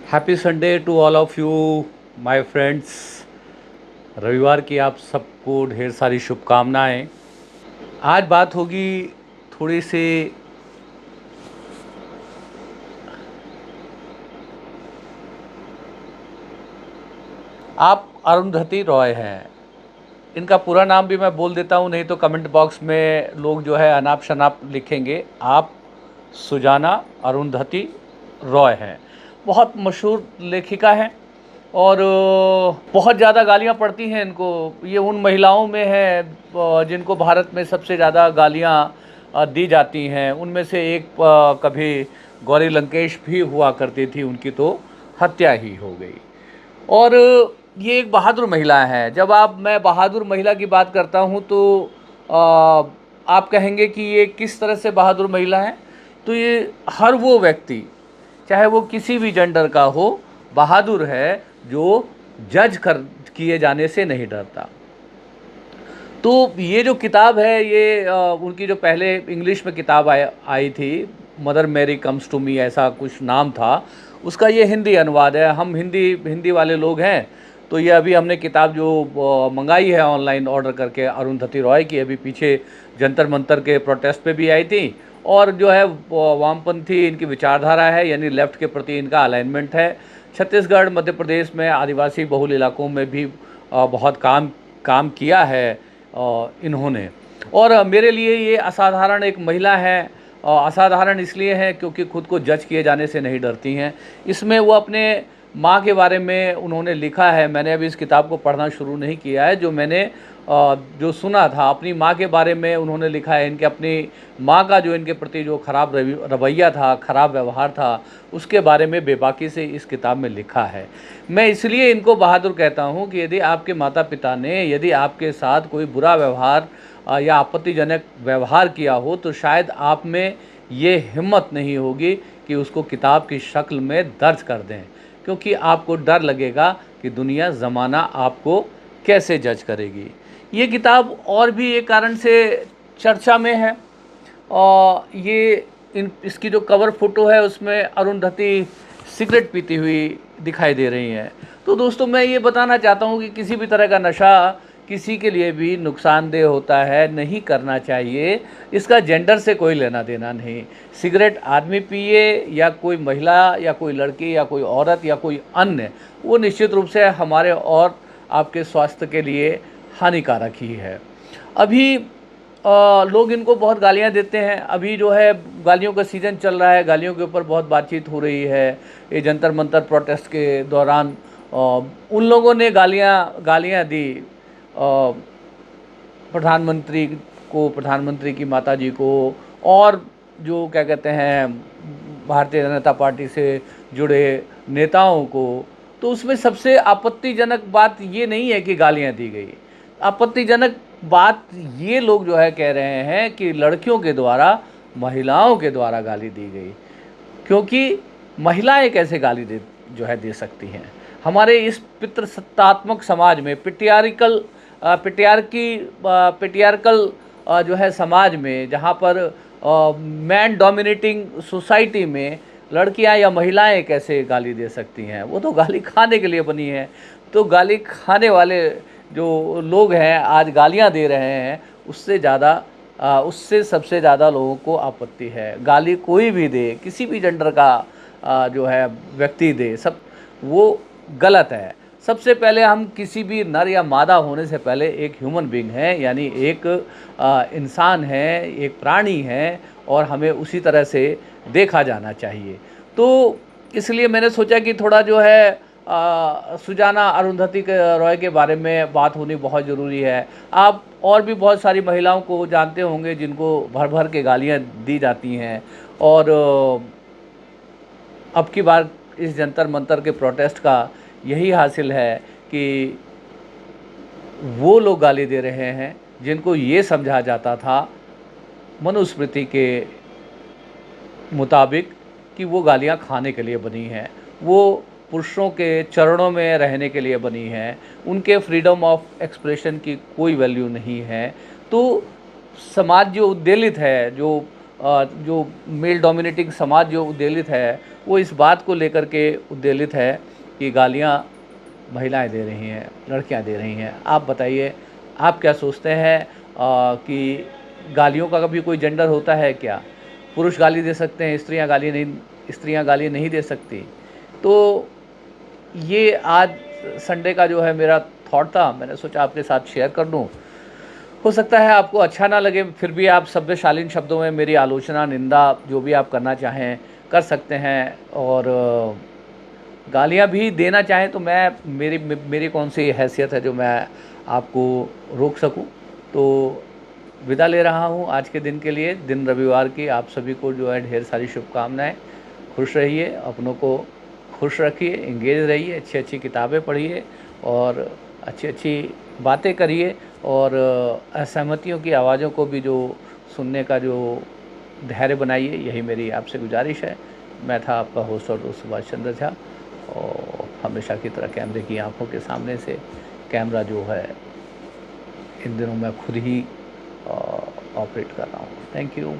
Happy Sunday to all of you my friends. रविवार की आप सबको ढेर सारी शुभकामनाएं। आज बात होगी थोड़ी सी। आप अरुंधति रॉय हैं, इनका पूरा नाम भी मैं बोल देता हूँ, नहीं तो कमेंट बॉक्स में लोग जो है अनाप शनाप लिखेंगे। आप सुजाना अरुंधति रॉय हैं, बहुत मशहूर लेखिका हैं और बहुत ज़्यादा गालियाँ पड़ती हैं इनको। ये उन महिलाओं में है जिनको भारत में सबसे ज़्यादा गालियाँ दी जाती हैं। उनमें से एक कभी गौरी लंकेश भी हुआ करती थी, उनकी तो हत्या ही हो गई। और ये एक बहादुर महिला है। जब मैं बहादुर महिला की बात करता हूँ तो आप कहेंगे कि ये किस तरह से बहादुर महिला है। तो ये हर वो व्यक्ति, चाहे वो किसी भी जेंडर का हो, बहादुर है जो जज कर किए जाने से नहीं डरता। तो ये जो किताब है, ये उनकी जो पहले इंग्लिश में किताब आई थी, mother Mary comes to me, ऐसा कुछ नाम था उसका। ये हिंदी अनुवाद है। हम हिंदी हिंदी वाले लोग हैं, तो ये अभी हमने किताब जो मंगाई है ऑनलाइन ऑर्डर करके, अरुंधति रॉय की, अभी पीछे जंतर मंतर के प्रोटेस्ट पे भी आई थी। और जो है वामपंथी इनकी विचारधारा है, यानी लेफ्ट के प्रति इनका अलाइनमेंट है। छत्तीसगढ़, मध्य प्रदेश में आदिवासी बहुल इलाकों में भी बहुत काम काम किया है इन्होंने। और मेरे लिए ये असाधारण एक महिला है। असाधारण इसलिए है क्योंकि खुद को जज किए जाने से नहीं डरती हैं। इसमें वो अपने माँ के बारे में उन्होंने लिखा है। मैंने अभी इस किताब को पढ़ना शुरू नहीं किया है। जो मैंने जो सुना था, अपनी माँ के बारे में उन्होंने लिखा है। इनके अपनी माँ का जो इनके प्रति जो खराब रवैया था, खराब व्यवहार था, उसके बारे में बेबाकी से इस किताब में लिखा है। मैं इसलिए इनको बहादुर कहता हूँ कि यदि आपके माता पिता ने यदि आपके साथ कोई बुरा व्यवहार या आपत्तिजनक व्यवहार किया हो, तो शायद आप में ये हिम्मत नहीं होगी कि उसको किताब की शक्ल में दर्ज कर दें, क्योंकि आपको डर लगेगा कि दुनिया ज़माना आपको कैसे जज करेगी। ये किताब और भी एक कारण से चर्चा में है। और ये इसकी जो कवर फोटो है उसमें अरुंधति सिगरेट पीती हुई दिखाई दे रही हैं। तो दोस्तों, मैं ये बताना चाहता हूँ कि किसी भी तरह का नशा किसी के लिए भी नुकसानदेह होता है, नहीं करना चाहिए। इसका जेंडर से कोई लेना देना नहीं। सिगरेट आदमी पिए या कोई महिला या कोई लड़की या कोई औरत या कोई अन्य, वो निश्चित रूप से हमारे और आपके स्वास्थ्य के लिए हानिकारक ही है। अभी लोग इनको बहुत गालियां देते हैं। अभी जो है गालियों का सीज़न चल रहा है, गालियों के ऊपर बहुत बातचीत हो रही है। ये जंतर मंतर प्रोटेस्ट के दौरान उन लोगों ने गालियां गालियां दी प्रधानमंत्री को, प्रधानमंत्री की माताजी को, और जो क्या कहते हैं भारतीय जनता पार्टी से जुड़े नेताओं को। तो उसमें सबसे आपत्तिजनक बात ये नहीं है कि गालियां दी गई। आपत्तिजनक बात ये लोग जो है कह रहे हैं कि लड़कियों के द्वारा, महिलाओं के द्वारा गाली दी गई। क्योंकि महिलाएं कैसे गाली दे सकती हैं। हमारे इस पितृसत्तात्मक समाज में, पिट्रियार्कल जो है समाज में, जहाँ पर मैन डोमिनेटिंग सोसाइटी में लड़कियां या महिलाएं कैसे गाली दे सकती हैं। वो तो गाली खाने के लिए बनी है। तो गाली खाने वाले जो लोग हैं आज गालियां दे रहे हैं, उससे सबसे ज़्यादा लोगों को आपत्ति है। गाली कोई भी दे, किसी भी जेंडर का जो है व्यक्ति दे, सब वो गलत है। सबसे पहले हम किसी भी नर या मादा होने से पहले एक ह्यूमन बीइंग है, यानी एक इंसान है, एक प्राणी है, और हमें उसी तरह से देखा जाना चाहिए। तो इसलिए मैंने सोचा कि थोड़ा जो है सुजाना अरुंधति रॉय के बारे में बात होनी बहुत ज़रूरी है। आप और भी बहुत सारी महिलाओं को जानते होंगे जिनको भर भर के गालियां दी जाती हैं। और अब की बार इस जंतर मंतर के प्रोटेस्ट का यही हासिल है कि वो लोग गाली दे रहे हैं जिनको ये समझा जाता था मनुस्मृति के मुताबिक कि वो गालियाँ खाने के लिए बनी हैं, वो पुरुषों के चरणों में रहने के लिए बनी हैं, उनके फ्रीडम ऑफ एक्सप्रेशन की कोई वैल्यू नहीं है। तो समाज जो उद्वेलित है, जो जो मेल डोमिनेटिंग समाज जो उद्वेलित है, वो इस बात को लेकर के उद्वेलित है कि गालियाँ महिलाएं दे रही हैं, लड़कियां दे रही हैं। आप बताइए, आप क्या सोचते हैं कि गालियों का कभी कोई जेंडर होता है क्या? पुरुष गाली दे सकते हैं, स्त्रियां गाली नहीं दे सकती। तो ये आज संडे का जो है मेरा थॉट था, मैंने सोचा आपके साथ शेयर कर लूँ। हो सकता है आपको अच्छा ना लगे, फिर भी आप सभ्य शब्दों में मेरी आलोचना, निंदा जो भी आप करना चाहें कर सकते हैं। और गालियाँ भी देना चाहें तो मैं मेरी कौन सी हैसियत है जो मैं आपको रोक सकूं। तो विदा ले रहा हूं आज के दिन के लिए, दिन रविवार की। आप सभी को जो है ढेर सारी शुभकामनाएं। खुश रहिए, अपनों को खुश रखिए, एंगेज रहिए, अच्छी अच्छी किताबें पढ़िए और अच्छी अच्छी बातें करिए। और असहमतियों की आवाज़ों को भी जो सुनने का जो धैर्य बनाइए, यही मेरी आपसे गुजारिश है। मैं था आपका होस्ट और दोस्त सुभाष चंद्र झा, और हमेशा की तरह कैमरे की आंखों के सामने से कैमरा जो है इन दिनों मैं खुद ही ऑपरेट कर रहा हूँ। Thank you.